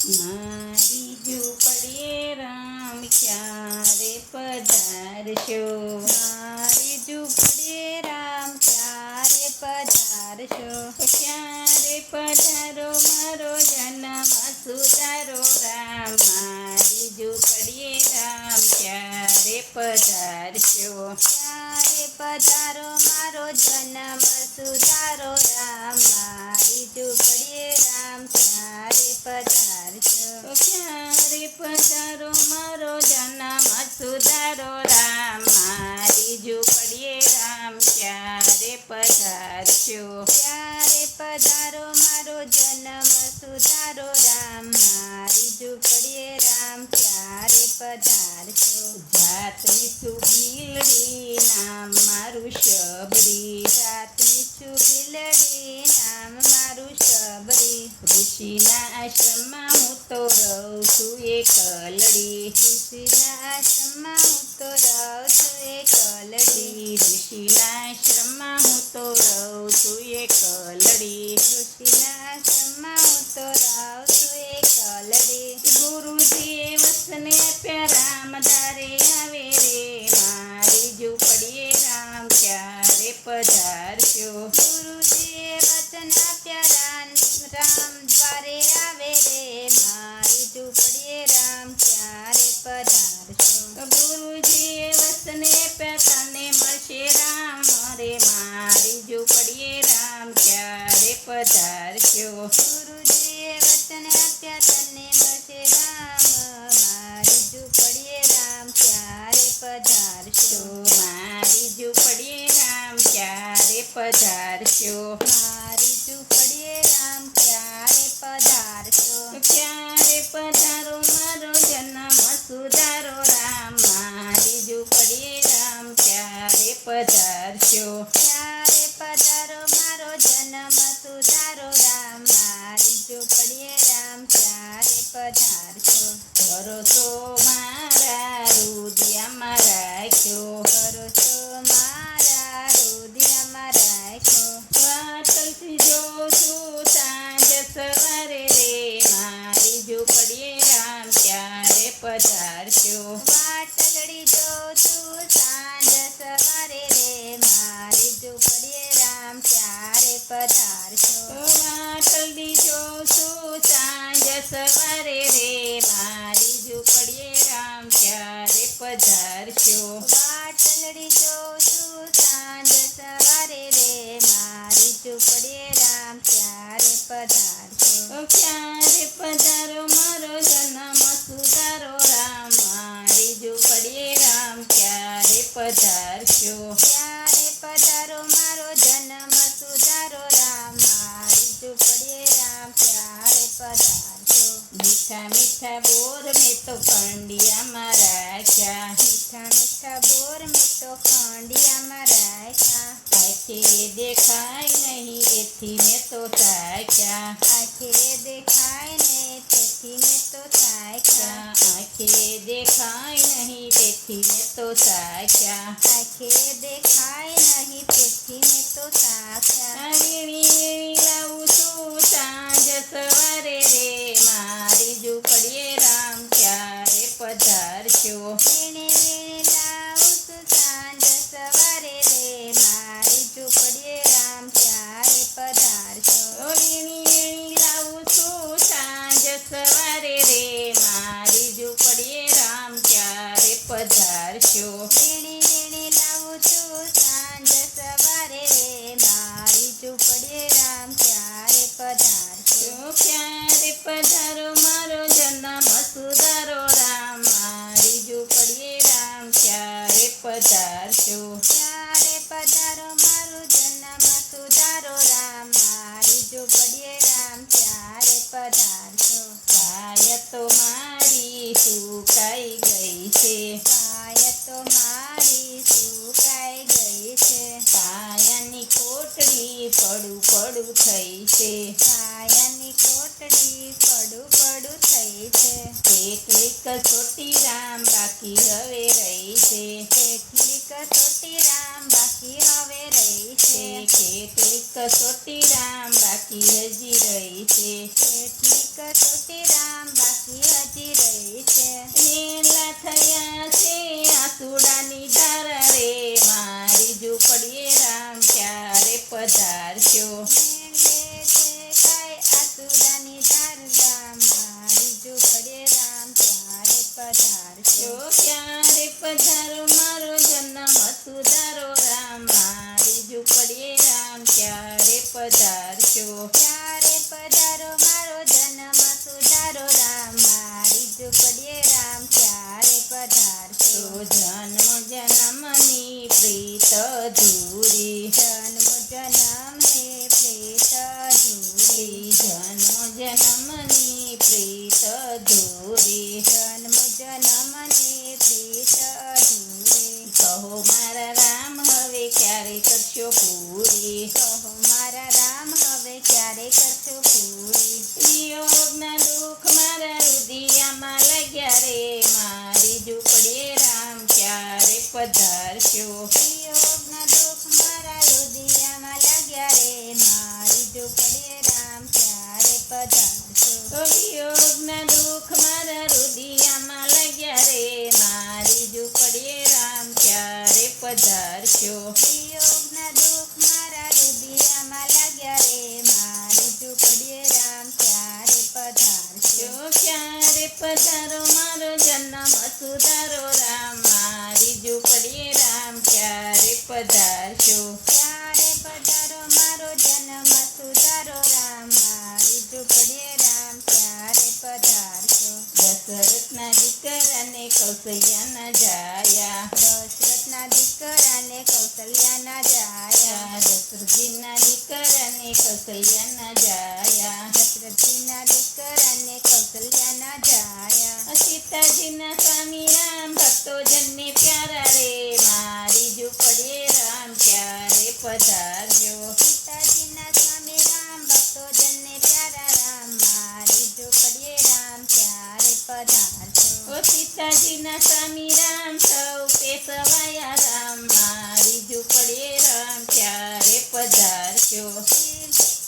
મારી ઝૂંપડીએ રામ ક્યારે પધારશો? મારી ઝૂંપડીએ રામ ક્યારે પધારશો? ક્યારે પધારો મારો જન્મ સુધારો રામ, મારી ઝૂંપડીએ રામ ક્યારે પધારશો? ક્યારે પધારો મારો જન્મ સુધારો રામ, મારી ઝૂંપડીએ રામ ક્યારે પધારશો? ક્યારે પધારો મારો જન્મ સુધારો રામ, મારી ઝૂંપડીએ રામ ક્યારે પધારશો? ક્યારે પધારો મારો જન્મ સુધારો રામ, મારી ઝૂંપડીએ રામ ક્યારે પધારશો? જાતની સુગીલડી નામ મારું શબરી, જાતની સુગીલડી નામ મારું શબરી, ઋષિના આશ્રમમાં હું તો રહું છું એકલડી, ઋષિના આશ્રમમાં હું તો રહું છું એકલડી, ઋષિના આશ્રમમાં હું તો રહું છું એકલડી, ઋષિના આશ્રમમાં હું તો રહું છું એકલડી. ગુરુજીએ વસને આપ્યા રામ દારે આવે રે, મારી ઝૂંપડીએ રામ ક્યારે પધારશો? ગુરુજીએ વચન આપ્યા રામ દ્વારે આવે રે, મારી ઝૂંપડીએ રામ ક્યારે પધારશો? ગુરુજીએ વસને આપ્યા તને મળશે રામ રે, મારી ઝૂંપડીએ રામ ક્યારે પધારશો? ગુરુજીએ વચન આપ્યા તને મળશે રામ, મારી ઝૂંપડીએ રામ ક્યારે પધારશો? મારી ઝૂંપડીએ રામ ક્યારે પધારશો? મારી ઝૂંપડીએ રામ ક્યારે પધારશો? ક્યારે પધારો મારો જન્મ સુધારો રામ, મારી ઝૂંપડીએ રામ ક્યારે પધારશો? ક્યારે પધારો મારો જન્મ સુધારો રામ, મારી ઝૂંપડીએ રામ ક્યારે પધારશો? ભરોસો મારા હૃદયમાં રાખ્યો, ભરોસો મારા હૃદયમાં રાખ્યો, વાટલથી જોઉં છું સાંજ સવારે રે, મારી ઝૂંપડીએ રામ ક્યારે પધારશો? વાટલડી જોઉં છું સાંજ સવારે રે, મારી ઝૂંપડીએ રામ ક્યારે પધારશો? વાટલથી જોઉં છું સાંજ સવારે રે, મારી ઝૂંપડીએ રામ ક્યારે પધારશો? વાટલડી જોઉં છું સાંજ સવારે રે, મારી ઝૂંપડીએ રામ ક્યારે પધારશો? ક્યારે પધારો મારો જન્મ સુધારો રામ, મારી ઝૂંપડીએ રામ ક્યારે પધારશો? ક્યારે પધારો મારો જન્મ સુધારો રામ, મારી ઝૂંપડીએ રામ ક્યારે પધારશો? મીઠા મીઠા બોર મેં તો કંડિયામાં રાખ્યા, મીઠા મીઠા બોર મેં તો કંડિયામાં રાખ્યા, આંખે દેખાય નહીં એથી મેં તો ચાખ્યા, આંખે દેખાય ને તેથી મેં તો ચાખ્યા, આંખે દેખાય નહીં તેથી મેં તો ચાખ્યા, આંખે દેખાય નહીં તેથી મેં તો ચાખ્યા. વીણી લાવું છું સાંજ સવારે રે, મારી ઝૂંપડીએ રામ ક્યારે પધારશો? વીણી વીણી લાવું છું સાંજ સવારે રે, મારી ઝૂંપડીએ રામ ક્યારે પધારશો? વીણી વીણી લાવું છું સાંજ સવારે રે, મારી ઝૂંપડીએ રામ ક્યારે પધારશો? વીણી વીણી લાવું છું સાંજ સવારે રે, મારી ઝૂંપડીએ રામ ક્યારે પધારશો? ક્યારે પધારો મારો જન્મ સુધારો રામ, મારી ઝૂંપડીએ રામ ક્યારે પધારશો? ક્યારે પધારો મારો જન્મ સુધારો રામ, મારી ઝૂંપડીએ રામ ક્યારે પધારશો? કાય તો મારી સુકાઈ ગઈ છે, કાય તો મારી સુકાઈ ગઈ છે, કાયાની કોટડી પડું પડું થઈ છે, કાયાની કોટડી પડું પડું થઈ છે, કેટલીક છોટી રામ બાકી હવે રહી છે, કેટલીક કસોટી રામ બાકી હવે રહી છે, કેટલીક કસોટી રામ બાકી હજી રહી છે, કેટલીક કસોટી રામ બાકી હજી રહી છે. લીલા થયા છે આસુડાની ધાર રે મારી ઝૂંપડીએ રામ ક્યારે પધારશો. મેળવે છે કાંઈ આસુડાની ધાર રામ મારી ઝૂંપડીએ રામ ક્યારે પધારશો. ક્યારે પધારો મારો જન્મ સુધારો રામ મારી ઝૂંપડીએ રામ ક્યારે પધારશો. ક્યારે પધારો મારો જન્મ સુધારો રામ મારી ઝૂંપડીએ રામ ક્યારે પધારશો. જન્મ જન્મની પ્રીત અધૂરી જન્મ જન્મની પ્રીત અધૂરી જન્મ જન્મની પ્રીત અધૂરી જન્મ જન્મની પ્રીત અધૂરી કહો મારા રામ હવે ક્યારે કરશો પૂરી. કહો મારા રામ હવે ક્યારે કરશો પૂરી. વિયોગના દુઃખ મારા રુદિયામાં લાગ્યા રે મારી ઝૂંપડીએ રામ ક્યારે પધારશો. વિયોગના દુઃખ મારા હૃદયમાં લાગ્યા રે મારી ઝૂંપડીએ રામ ક્યારે પધારશો. વિયોગના દુઃખ મારા રુદિયામાં લાગ્યા રે મારી ઝૂંપડીએ રામ ક્યારે પધારશો. વિયોગના દુઃખ મારા હૃદયમાં લાગ્યા રે મારી ઝૂંપડીએ રામ ક્યારે પધારશો. ક્યારે પધારો મારો જન્મ સુધારો રામ મારી ઝૂંપડીએ રામ ક્યારે પધારશો. ક્યારે પધારો મારો જન્મ સુધારો રામ મારી ઝૂંપડીએ રામ ક્યારે પધારશો. દશરથના દીકરાને કૌશલ્યાના જાયા દશરથના દીકરાને કૌશલ્યાના જાયા દશરથજીના દીકરાને કૌશલ્યાના જાયા દશરથજીના દીકરાને કૌશલ્યાના જાયા સીતાજીના સ્વામી રામ ભક્તોજનને પ્યારા રે મારી ઝૂંપડીએ રામ ક્યારે પધારજો. સીતાજીના સ્વામી રામ ભક્તોજનને પ્યારા રામ મારી ઝૂંપડીએ રામ ક્યારે પધારશો. સીતાજીના સ્વામી રામ સૌ પેશવાયા રામ મારી ઝૂંપડીએ રામ ક્યારે પધારશો.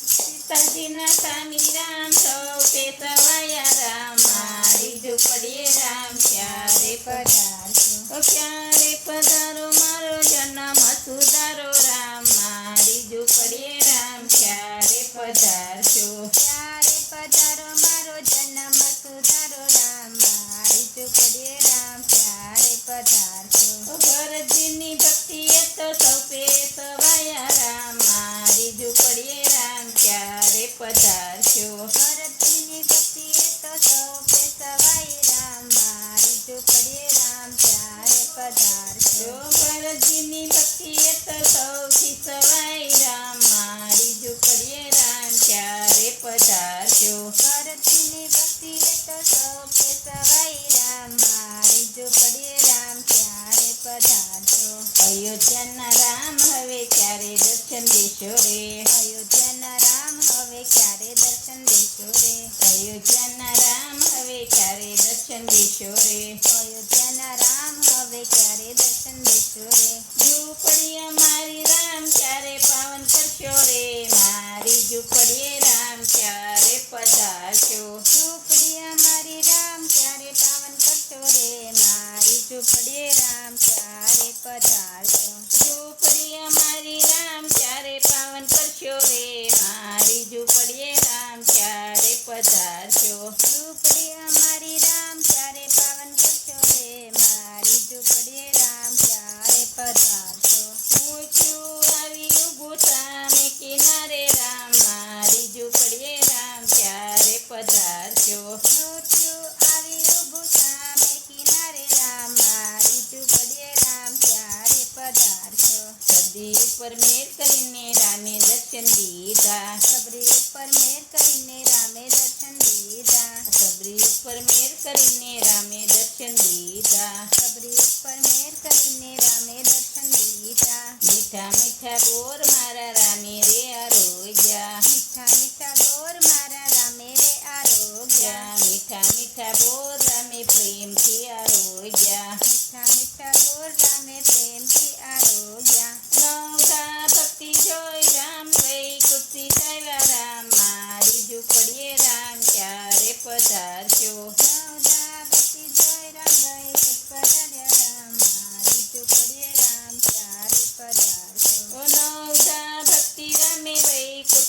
સીતાજીના સ્વામી રામ સૌ પેશવાયા રામ મારી ઝૂંપડીએ રામ ક્યારે પધારશો. ક્યારે પધારો મારો જન્મ સુધારો રામ મારી ઝૂંપડીએ રામ ક્યારે પધારશો. ક્યારે પધારો મારો જન્મ સુધારો રામ મારી ઝૂંપડીએ રામ ક્યારે પધારશો. ભરતજીની ભક્તિ એ તો સૌ પેશવાયા રામ મારી ઝૂંપડીએ રામ ક્યારે પધારશો. ભરતજીની ભક્તિ એ તો સૌ પેશવાઈ રામ મારી ઝૂંપડીએ રામ ક્યારે પધારશો. ભરતજીની ભક્તિ એ તો સૌથી સવાઈ રામ મારી ઝૂંપડીએ રામ ક્યારે પધારશો. ભરતજીની ભક્તિ એ તો સૌ પેશવાઈ રામ મારી ઝૂંપડીએ રામ ક્યારે પધારશો. અયોધ્યાના રામ હવે ક્યારે દર્શન દેશો રે અયોધ્યાના રામ હવે ક્યારે દર્શન દેશો રે અયોધ્યાના રામ હવે ક્યારે દર્શન દેશો રે અયોધ્યાના રામ હવે ક્યારે દર્શન દેશો રે ઝૂંપડી અમારી રામ ક્યારે પાવન કરશો રે મારી ઝૂંપડીએ રામ ક્યારે પધારશો. ઝૂંપડી અમારી રામ ક્યારે પાવન કરશો રે મારી ઝૂંપડીએ રામ ક્યારે પધારશો. ઝૂંપડી અમારી રામ ક્યારે પાવન કરશો રે મારી ઝૂંપડીએ રામ ક્યારે પધારશો. ઝૂંપડી અમારી રામ ક્યારે પાવન કરશો રે મારી ઝૂંપડીએ રામ ક્યારે પધારશો. ઊંચું આવી ઊભું સામે કિનારે રામ મારી ઝૂંપડીએ રામ ક્યારે પધારશો. ઊંચું આવી ઊભું સામે કિનારે રામ મારી ઝૂંપડીએ રામ ક્યારે પધારશો. સદી ઉપર મેર કરીને રામે દર્શન દીધા સબરી ઉપર મેર કરીને રામે દર્શન દીધા સબરી ઉપર મેર કરીને રામે દર્શન દીધા સબરી ઉપર મેર કરીને રામે દર્શન દીધા મીઠા મીઠા બોર મારા રામે રે આરોગ્યા મીઠા મીઠા બોર મારા રામે રે આરોગ્યા મીઠા મીઠા બોર રામે પ્રેમથી આરોગ્યા મીઠા મીઠા બોર રામે પ્રેમથી આરોગ્યા નવધા ભક્તિ જોઈ રામ કઈ કુર્સી આવ્યા રામ મારી ઝૂંપડીએ રામ ક્યારે પધારશો.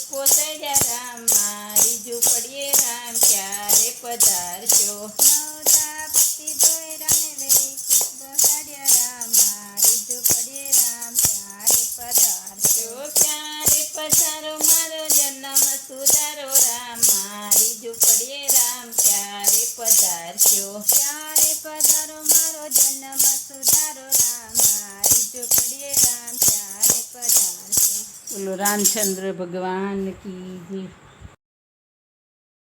પોસડ્યા રામ મારી ઝૂંપડીએ રામ ક્યારે પધારશો નવતા પતિ દોયરાને લઈ બેસાડ્યા રામ મારી ઝૂંપડીએ રામ ક્યારે પધારશો ક્યારે પધારો મારો જન્મ સુધારો રામ મારી ઝૂંપડીએ રામ ક્યારે પધારશો ક્યારે પધારો મારો જન્મ સુધારો રામ મારી ઝૂંપડીએ રામ ક્યારે પધારશો બોલો રામચંદ્ર ભગવાન કી જય